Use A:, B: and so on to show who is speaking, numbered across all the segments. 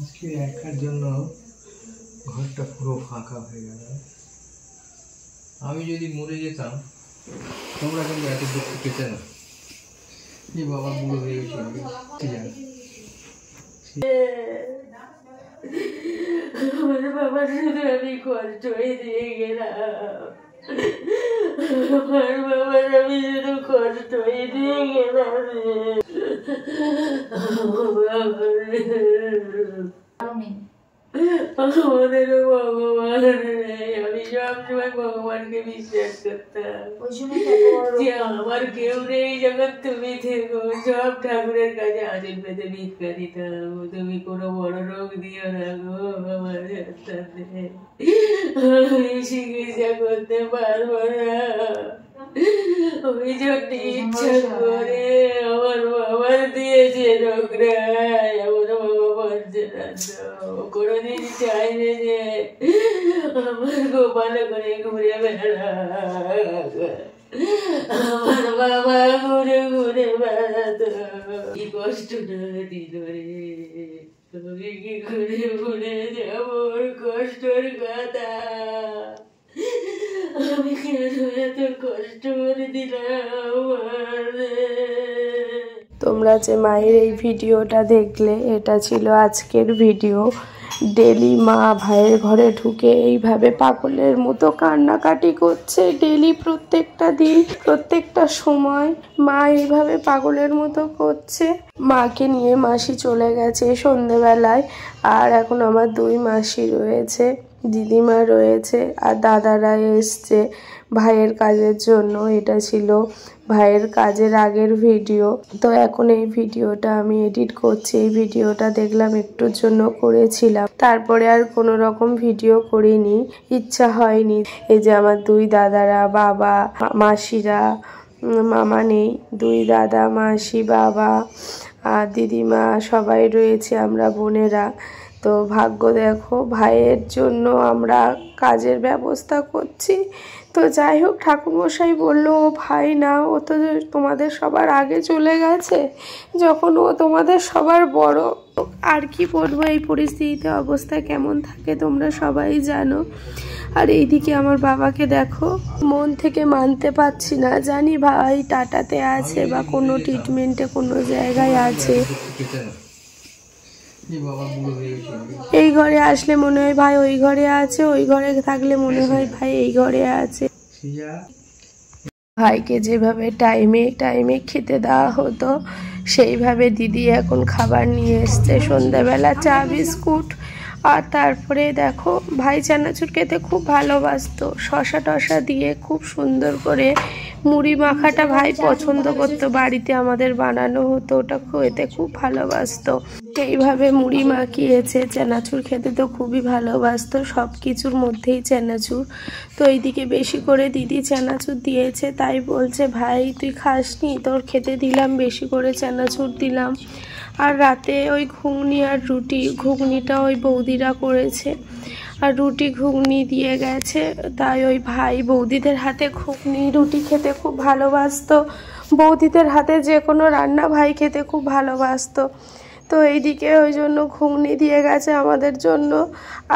A: আজকে একার জন্য ঘরটা পুরো ফাঁকা হয়ে গেল। আমি যদি মরে যেতাম তোমরা কিন্তু এত দুঃখ পেতে না। যে বাবা বুড়ো হয়ে গেছে
B: আমার বাবা শুধু আমি কষ্টই দিয়ে গেলাম। আমার বাবার আমি শুধু কষ্টই দিয়ে গেলাম। আমাদেরও ভগবান নেই। আমি সবসময় ভগবানকে বিশ্বাস করতাম যে আমার কেউ নেই, যখন তুমি থেকো সব ঠাকুরের কাছে আদিল পেতে ভিক্ষা দিতাম। তুমি কোনো বড় রোগ দিও না গো আমার সাথে, আমি চিকিৎসা করতে পারবো না। ওই জন্য ইচ্ছা করে আমার বাবার দিয়েছে রোগরা। আমার বাবা বলছে না কোনোদিন চাইলে যে আমার গোপাল করে ঘুরে বেড়া। আমার বাবা ঘুরে ঘুরে বেড়াতো। কি কষ্ট দিল রে, তুমি কি ঘুরে ঘুরে যাবো কষ্টর কথা। আমি কেন এত কষ্ট করে দিলাম।
C: তোমরা যে মায়ের এই ভিডিওটা দেখলে, এটা ছিল আজকের ভিডিও। ডেলি মা ভাইয়ের ঘরে ঢুকে এইভাবে পাগলের মতো কান্নাকাটি করছে। ডেলি প্রত্যেকটা দিন প্রত্যেকটা সময় মা এইভাবে পাগলের মতো করছে। মাকে নিয়ে মাসি চলে গেছে সন্ধেবেলায়, আর এখন আমার দুই মাসি রয়েছে, দিদিমা রয়েছে, আর দাদারা এসছে ভাইয়ের কাজের জন্য। এটা ছিল ভাইয়ের কাজের আগের ভিডিও। তো এখন এই ভিডিওটা আমি এডিট করছি। এই ভিডিওটা দেখলাম একটুর জন্য করেছিলাম, তারপরে আর কোনো রকম ভিডিও করিনি, ইচ্ছা হয়নি। এই যে আমার দুই দাদারা, বাবা, মাসিরা, মামা নেই, দুই দাদা, মাসি, বাবা আর দিদিমা সবাই রয়েছে, আমরা বোনেরা। তো ভাগ্য দেখো, ভাইয়ের জন্য আমরা কাজের ব্যবস্থা করছি। তো যাই হোক, ঠাকুরমশাই বললো ও ভাই না, ও তো তোমাদের সবার আগে চলে গেছে, যখন ও তোমাদের সবার বড়। আর কি বলবো, এই পরিস্থিতিতে অবস্থা কেমন থাকে তোমরা সবাই জানো। আর এইদিকে আমার বাবাকে দেখো, মন থেকে মানতে পারছি না। জানি ভাই টাটাতে আছে বা কোনো ট্রিটমেন্টে কোনো জায়গায় আছে। এই ঘরে আসলে মনে হয় ভাই ওই ঘরে আছে, ওই ঘরে থাকলে মনে হয় ভাই এই ঘরে আছে। ভাইকে যেভাবে টাইমে টাইমে খেতে দেওয়া হতো, সেইভাবে দিদি এখন খাবার নিয়ে এসছে। সন্ধ্যাবেলা চা বিস্কুট, আর তারপরে দেখো ভাই চানাচুর খেতে খুব ভালোবাসতো, শশা টশা দিয়ে খুব সুন্দর করে। মুড়ি মাখাটা ভাই পছন্দ করতো, বাড়িতে আমাদের বানানো হতো, ওটা খেতে খুব ভালোবাসতো। এইভাবে মুড়ি মাখিয়েছে। চানাচুর খেতে তো খুবই ভালোবাসতো, সব কিছুর মধ্যেই চানাচুর। তো এইদিকে বেশি করে দিদি চানাচুর দিয়েছে, তাই বলছে ভাই তুই খাসনি, তোর খেতে দিলাম, বেশি করে চানাচুর দিলাম। আর রাতে ওই ঘুগনি আর রুটি, ঘুগনিটা ওই বৌদিরা করেছে, আর রুটি ঘুগনি দিয়ে গেছে। তাই ওই ভাই বৌদিদের হাতে ঘুগনি রুটি খেতে খুব ভালোবাসতো। বৌদিদের হাতে যে কোনো রান্না ভাই খেতে খুব ভালোবাসতো। তো এইদিকে ওই জন্য ঘুগনি দিয়ে গেছে আমাদের জন্য,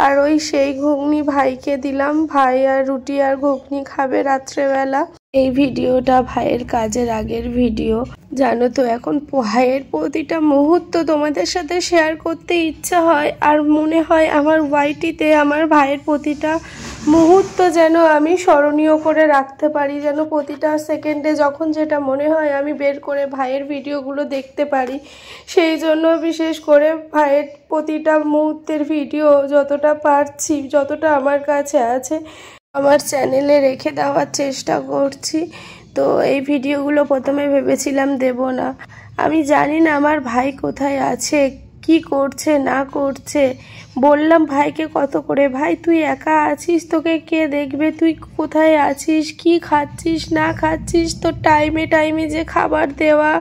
C: আর ওই সেই ঘুগনি ভাইকে দিলাম। ভাই আর রুটি আর ঘুগনি খাবে রাত্রেবেলা। এই ভিডিওটা ভাইয়ের কাজের আগের ভিডিও। জানো তো, এখন ভাইয়ের প্রতিটা মুহূর্ত তোমাদের সাথে শেয়ার করতে ইচ্ছা হয়, আর মনে হয় আমার ওয়াইটিতে আমার ভাইয়ের প্রতিটা মুহূর্ত যেন আমি স্মরণীয় করে রাখতে পারি, যেন প্রতিটা সেকেন্ডে যখন যেটা মনে হয় আমি বের করে ভাইয়ের ভিডিওগুলো দেখতে পারি। সেই জন্য বিশেষ করে ভাইয়ের প্রতিটা মুহূর্তের ভিডিও যতটা পারছি, যতটা আমার কাছে আছে, আমার চ্যানেলে রেখে দেওয়ার চেষ্টা করছি। তো এই ভিডিওগুলো প্রথমে ভেবেছিলাম দেব না। আমি জানি না আমার ভাই কোথায় আছে, কি করছে না করছে। বললাম ভাইকে কত করে, ভাই তুই একা আছিস, তোকে কে দেখবে, তুই কোথায় আছিস, কি খাচ্ছিস না খাচ্ছিস, তোর টাইমে টাইমে যে খাবার দেওয়া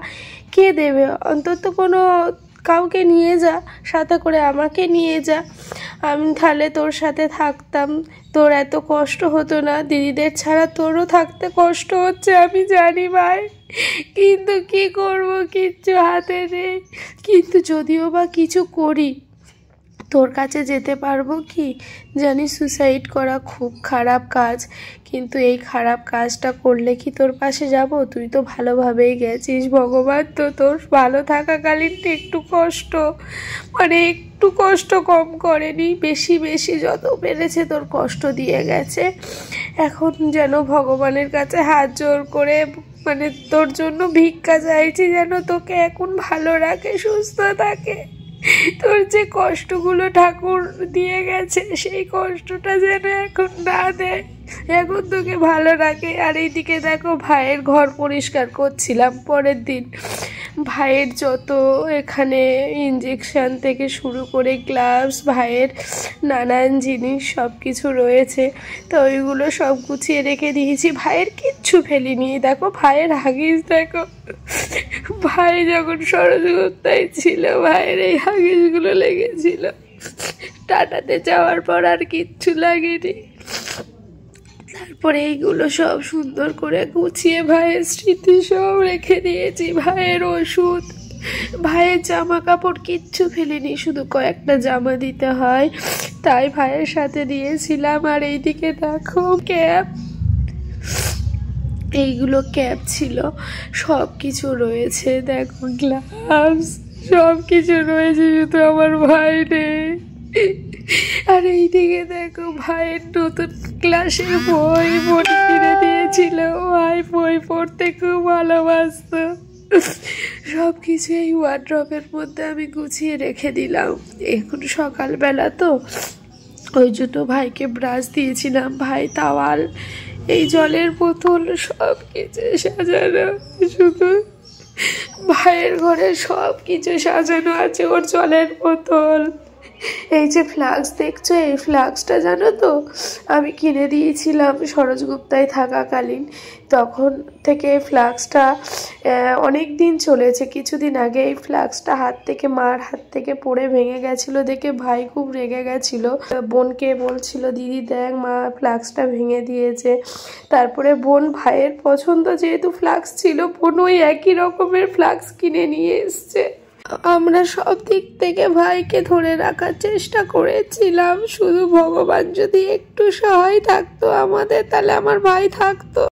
C: কে দেবে, অন্তত কোনো কাউকে নিয়ে যা, সাথে করে আমাকে নিয়ে যা, আমি তাহলে তোর সাথে থাকতাম, তোর এত কষ্ট হতো না। দিদিদের ছাড়া তোরও থাকতে কষ্ট হচ্ছে আমি জানি ভাই, কিন্তু কি করব, কিচ্ছু হাতে নেই। কিন্তু যদিও বা কিছু করি, তোর কাছে যেতে পারবো কি? জানি সুসাইড করা খুব খারাপ কাজ, কিন্তু এই খারাপ কাজটা করলে কি তোর পাশে যাব? তুই তো ভালোভাবেই গেছিস, ভগবান তো তোর ভালো থাকাকালীন একটু কষ্ট, মানে একটু কষ্ট কম করেনি, বেশি বেশি যত পেরেছে তোর কষ্ট দিয়ে গেছে। এখন যেন ভগবানের কাছে হাত জোর করে মানে তোর জন্য ভিক্ষা চাইছি, যেন তোকে এখন ভালো রাখে, সুস্থ থাকে। তোর যে কষ্টগুলো ঠাকুর দিয়ে গেছে সেই কষ্টটা যেন এখন না দেয়, এখন তোকে ভালো রাখে। আর এইদিকে দেখো ভাইয়ের ঘর পরিষ্কার করছিলাম, পরের দিন ভাইয়ের যত এখানে ইঞ্জেকশন থেকে শুরু করে গ্লাভস, ভাইয়ের নানান জিনিস সব কিছু রয়েছে, তো ওইগুলো সব গুছিয়ে রেখে দিয়েছি। ভাইয়ের কিচ্ছু ফেলিনি। দেখো ভাইয়ের হাগিস, দেখো ভাই যখন সরজগোপ্তায় ছিল ভাইয়ের এই হাগিসগুলো লেগেছিল, টাটাতে যাওয়ার পর আর কিচ্ছু লাগেনি। তারপরে এইগুলো সব সুন্দর করে গুছিয়ে ভাইয়ের স্মৃতি সব রেখে দিয়েছি, ভাইয়ের ওষুধ, ভাইয়ের জামা কাপড় কিচ্ছু ফেলিনি, শুধু কয়েকটা জামা দিতে হয় তাই ভাইয়ের সাথে দিয়েছিলাম। আর এইদিকে দেখো ক্যাপ, এইগুলো ক্যাপ ছিল, সব কিছু রয়েছে, দেখো গ্লাভস সব কিছু রয়েছে, শুধু আমার ভাই নেই। আর এইদিকে দেখো ভাইয়ের নতুন ক্লাসের বই বোন কিনে দিয়েছিল, ভাই বই পড়তে খুব ভালোবাসতো। সব কিছু এই ওয়ার্ড্রপের মধ্যে আমি গুছিয়ে রেখে দিলাম। এখন সকালবেলা তো ওই জন্য ভাইকে ব্রাশ দিয়েছিলাম, ভাই তাওয়াল, এই জলের বোতল সব কিছু সাজানো, শুধু ভাইয়ের ঘরে সব কিছু সাজানো আছে, ওর জলের বোতল। এই যে ফ্লাক্স দেখছো, এই ফ্লাক্সটা জানো তো আমি কিনে দিয়েছিলাম সরজগুপ্তায় থাকাকালীন, তখন থেকে ফ্লাক্সটা অনেক দিন চলেছে। কিছুদিন আগে এই ফ্লাক্সটা মার হাত থেকে পড়ে ভেঙে গেছিলো দেখে ভাই খুব রেগে গেছিলো, বোনকে বলছিল দিদি দেখ মা ফ্লাক্সটা ভেঙে দিয়েছে। তারপরে বোন, ভাইয়ের পছন্দ যেহেতু ফ্লাক্স ছিল, বোন ওই একই রকমের ফ্লাক্স কিনে নিয়ে এসছে। আমরা সব দিক থেকে ভাইকে ধরে রাখার চেষ্টা করেছিলাম, শুধু ভগবান যদি একটু সহায় থাকতো আমাদের, তাহলে আমার ভাই থাকতো।